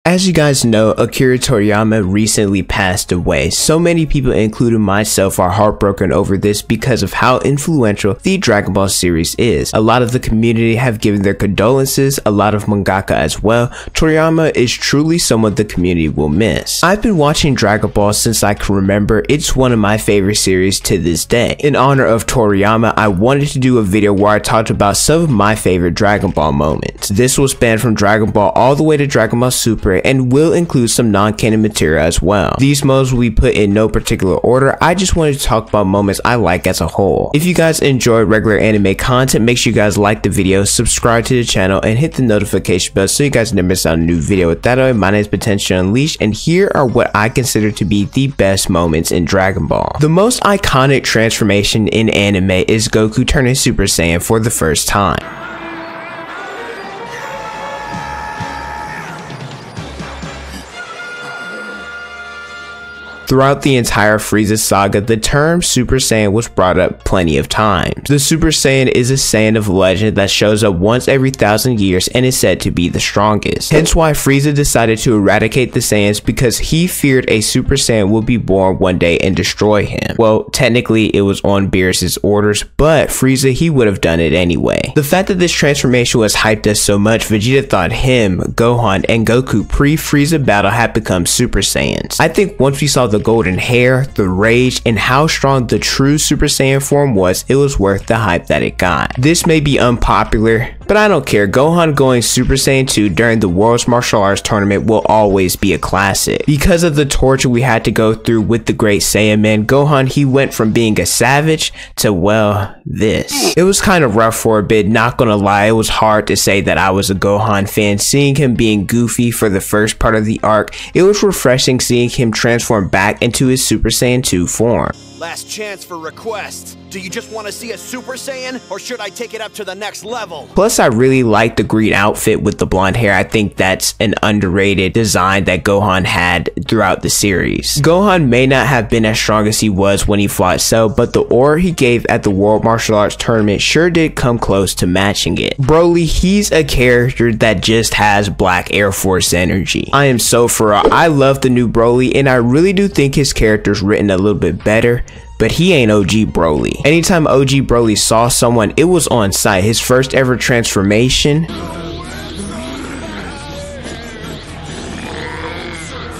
As you guys know, Akira Toriyama recently passed away. So many people, including myself, are heartbroken over this because of how influential the Dragon Ball series is. A lot of the community have given their condolences, a lot of mangaka as well. Toriyama is truly someone the community will miss. I've been watching Dragon Ball since I can remember. It's one of my favorite series to this day. In honor of Toriyama, I wanted to do a video where I talked about some of my favorite Dragon Ball moments. This will span from Dragon Ball all the way to Dragon Ball Super and will include some non-canon material as well. These moments will be put in no particular order. I just wanted to talk about moments I like as a whole. If you guys enjoy regular anime content, make sure you guys like the video, subscribe to the channel, and hit the notification bell so you guys never miss out on a new video. With that, my name is Potential Unleashed, and here are what I consider to be the best moments in Dragon Ball. The most iconic transformation in anime is Goku turning Super Saiyan for the first time. Throughout the entire Frieza saga, the term Super Saiyan was brought up plenty of times. The Super Saiyan is a Saiyan of legend that shows up once every 1,000 years and is said to be the strongest. Hence why Frieza decided to eradicate the Saiyans, because he feared a Super Saiyan would be born one day and destroy him. Well, technically it was on Beerus' orders, but Frieza, he would have done it anyway. The fact that this transformation was hyped us so much, Vegeta thought him, Gohan, and Goku pre-Frieza battle had become Super Saiyans. I think once we saw the golden hair, the rage, and how strong the true Super Saiyan form was, it was worth the hype that it got. This may be unpopular, but I don't care. Gohan going Super Saiyan 2 during the World's Martial Arts Tournament will always be a classic. Because of the torture we had to go through with the Great Saiyan Man, Gohan, he went from being a savage to, well, this. It was kind of rough for a bit, not gonna lie. It was hard to say that I was a Gohan fan. Seeing him being goofy for the first part of the arc, it was refreshing seeing him transform back into his Super Saiyan 2 form. Last chance for requests. Do you just want to see a Super Saiyan, or should I take it up to the next level? Plus, I really like the green outfit with the blonde hair. I think that's an underrated design that Gohan had throughout the series. Gohan may not have been as strong as he was when he fought Cell, but the aura he gave at the World Martial Arts Tournament sure did come close to matching it. Broly, he's a character that just has Black Air Force energy. I am so for real. I love the new Broly, and I really do think his character's written a little bit better. But he ain't OG Broly. Anytime OG Broly saw someone, it was on sight. His first ever transformation,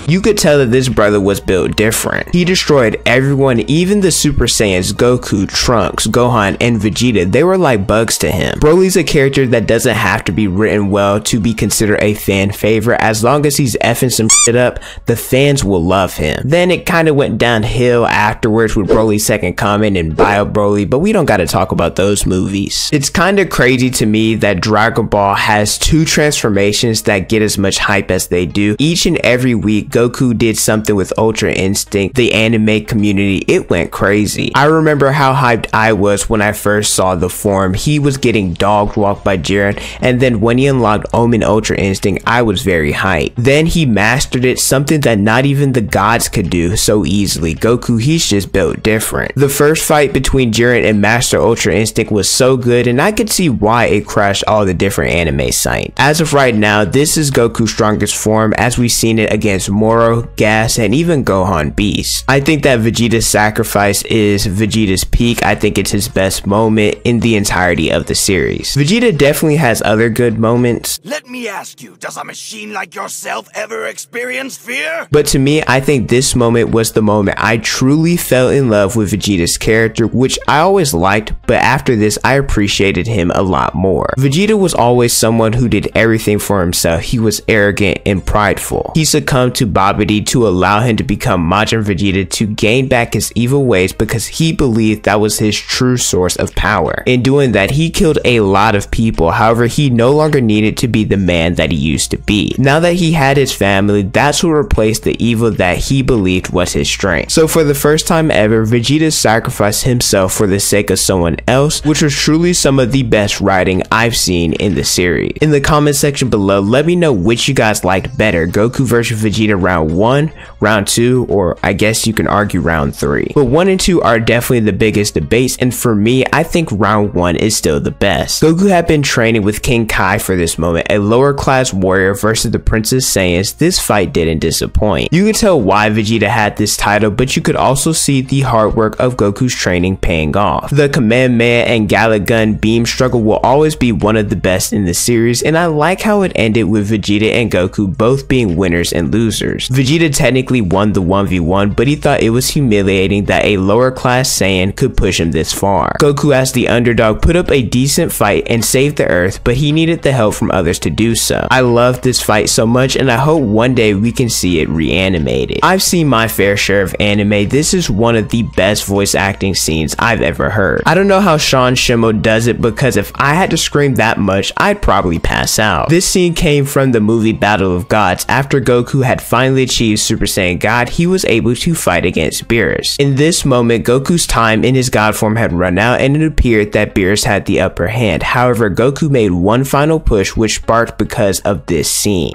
you could tell that this brother was built different. He destroyed everyone, even the Super Saiyans, Goku, Trunks, Gohan, and Vegeta. They were like bugs to him. Broly's a character that doesn't have to be written well to be considered a fan favorite. As long as he's effing some shit up, the fans will love him. Then it kind of went downhill afterwards with Broly's second comment and Bio Broly, but we don't gotta talk about those movies. It's kind of crazy to me that Dragon Ball has two transformations that get as much hype as they do. Each and every week, Goku did something with Ultra Instinct. The anime community, it went crazy. I remember how hyped I was when I first saw the form. He was getting dog walked by Jiren, and then when he unlocked Omen Ultra Instinct, I was very hyped. Then he mastered it, something that not even the gods could do so easily. Goku, he's just built different. The first fight between Jiren and Master Ultra Instinct was so good, and I could see why it crashed all the different anime sites. As of right now, this is Goku's strongest form, as we've seen it against Moro, Gas, and even Gohan Beast. I think that Vegetas Sacrifice is Vegeta's peak. I think it's his best moment in the entirety of the series. Vegeta definitely has other good moments. Let me ask you, does a machine like yourself ever experience fear? But to me, I think this moment was the moment I truly fell in love with Vegeta's character, which I always liked, but after this, I appreciated him a lot more. Vegeta was always someone who did everything for himself. He was arrogant and prideful. He succumbed to Babidi to allow him to become Majin Vegeta to gain back his evil ways because he believed that was his true source of power. In doing that, he killed a lot of people. However, he no longer needed to be the man that he used to be. Now that he had his family, that's what replaced the evil that he believed was his strength. So for the first time ever, Vegeta sacrificed himself for the sake of someone else, which was truly some of the best writing I've seen in the series. In the comment section below, let me know which you guys liked better, Goku vs Vegeta round 1, round 2, or I guess you can argue round 3. But 1 and 2 are definitely the biggest debates, and for me, I think round 1 is still the best. Goku had been training with King Kai for this moment, a lower class warrior versus the Princess Saiyans. This fight didn't disappoint. You could tell why Vegeta had this title, but you could also see the hard work of Goku's training paying off. The Kamehameha and Gallic Gun beam struggle will always be one of the best in the series, and I like how it ended with Vegeta and Goku both being winners and losers. Vegeta technically won the 1v1, but he thought it was humiliating that a lower class Saiyan could push him this far. Goku as the underdog put up a decent fight and saved the earth, but he needed the help from others to do so. I love this fight so much, and I hope one day we can see it reanimated. I've seen my fair share of anime. This is one of the best voice acting scenes I've ever heard. I don't know how Sean Shimo does it, because if I had to scream that much, I'd probably pass out. This scene came from the movie Battle of Gods. After Goku had finally achieved Super Saiyan God, he was able to fight against Beerus. In this moment, Goku's time in his God form had run out, and it appeared that Beerus had the upper hand. However, Goku made one final push, which sparked because of this scene.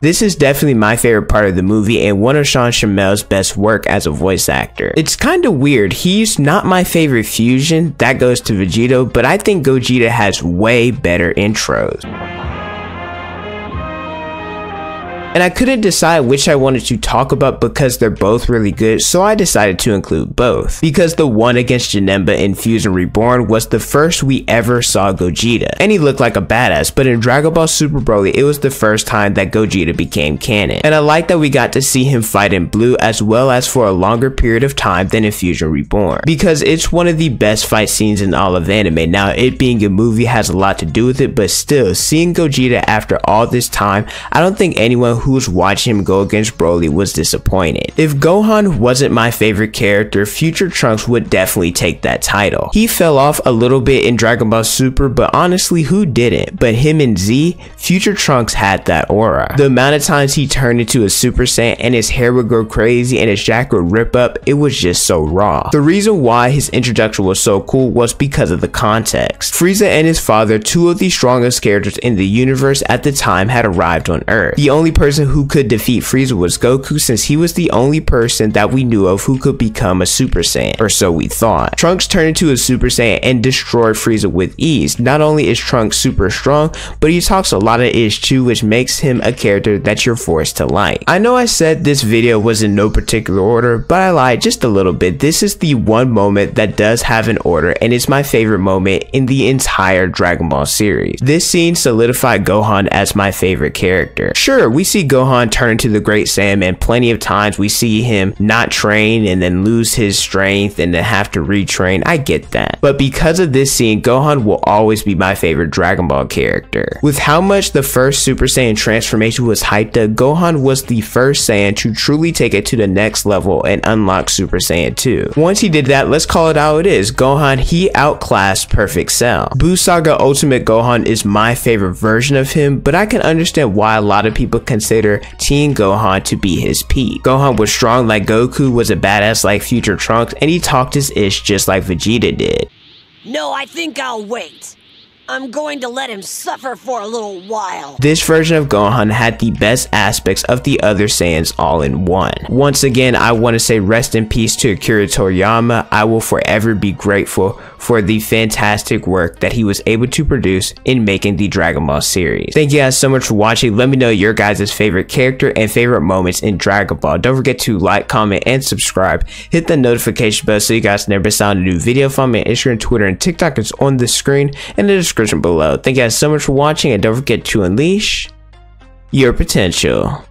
This is definitely my favorite part of the movie and one of Sean Shimo's best work as a voice actor. It's kinda weird, he's not my favorite fusion, that goes to Vegeta, but I think Gogeta has way better intros. And I couldn't decide which I wanted to talk about because they're both really good, so I decided to include both. Because the one against Janemba in Fusion Reborn was the first we ever saw Gogeta, and he looked like a badass, but in Dragon Ball Super Broly, it was the first time that Gogeta became canon. And I like that we got to see him fight in blue as well as for a longer period of time than in Fusion Reborn, because it's one of the best fight scenes in all of anime. Now, it being a movie has a lot to do with it, but still, seeing Gogeta after all this time, I don't think anyone who was watching him go against Broly was disappointed. If Gohan wasn't my favorite character, Future Trunks would definitely take that title. He fell off a little bit in Dragon Ball Super, but honestly, who didn't? But him and Z, Future Trunks had that aura. The amount of times he turned into a Super Saiyan and his hair would go crazy and his jacket would rip up, it was just so raw. The reason why his introduction was so cool was because of the context. Frieza and his father, two of the strongest characters in the universe at the time, had arrived on Earth. The only person who could defeat Frieza was Goku, since he was the only person that we knew of who could become a Super Saiyan, or so we thought. Trunks turned into a Super Saiyan and destroyed Frieza with ease. Not only is Trunks super strong, but he talks a lot of ish too, which makes him a character that you're forced to like. I know I said this video was in no particular order, but I lied just a little bit. This is the one moment that does have an order, and it's my favorite moment in the entire Dragon Ball series. This scene solidified Gohan as my favorite character. Sure, we see Gohan turn into the Great Saiyaman plenty of times. We see him not train and then lose his strength and then have to retrain. I get that. But because of this scene, Gohan will always be my favorite Dragon Ball character. With how much the first Super Saiyan transformation was hyped up, Gohan was the first Saiyan to truly take it to the next level and unlock Super Saiyan 2. Once he did that, let's call it how it is. Gohan, he outclassed Perfect Cell. Buu Saga Ultimate Gohan is my favorite version of him, but I can understand why a lot of people consider Teen Gohan to be his peak. Gohan was strong like Goku, was a badass like Future Trunks, and he talked his ish just like Vegeta did. No, I think I'll wait. I'm going to let him suffer for a little while. This version of Gohan had the best aspects of the other Saiyans all in one. Once again, I want to say rest in peace to Akira Toriyama. I will forever be grateful for the fantastic work that he was able to produce in making the Dragon Ball series. Thank you guys so much for watching. Let me know your guys' favorite character and favorite moments in Dragon Ball. Don't forget to like, comment, and subscribe. Hit the notification bell so you guys never miss out on a new video. Follow me on Instagram, Twitter, and TikTok. It's on the screen and in the description below. Thank you guys so much for watching, and don't forget to unleash your potential.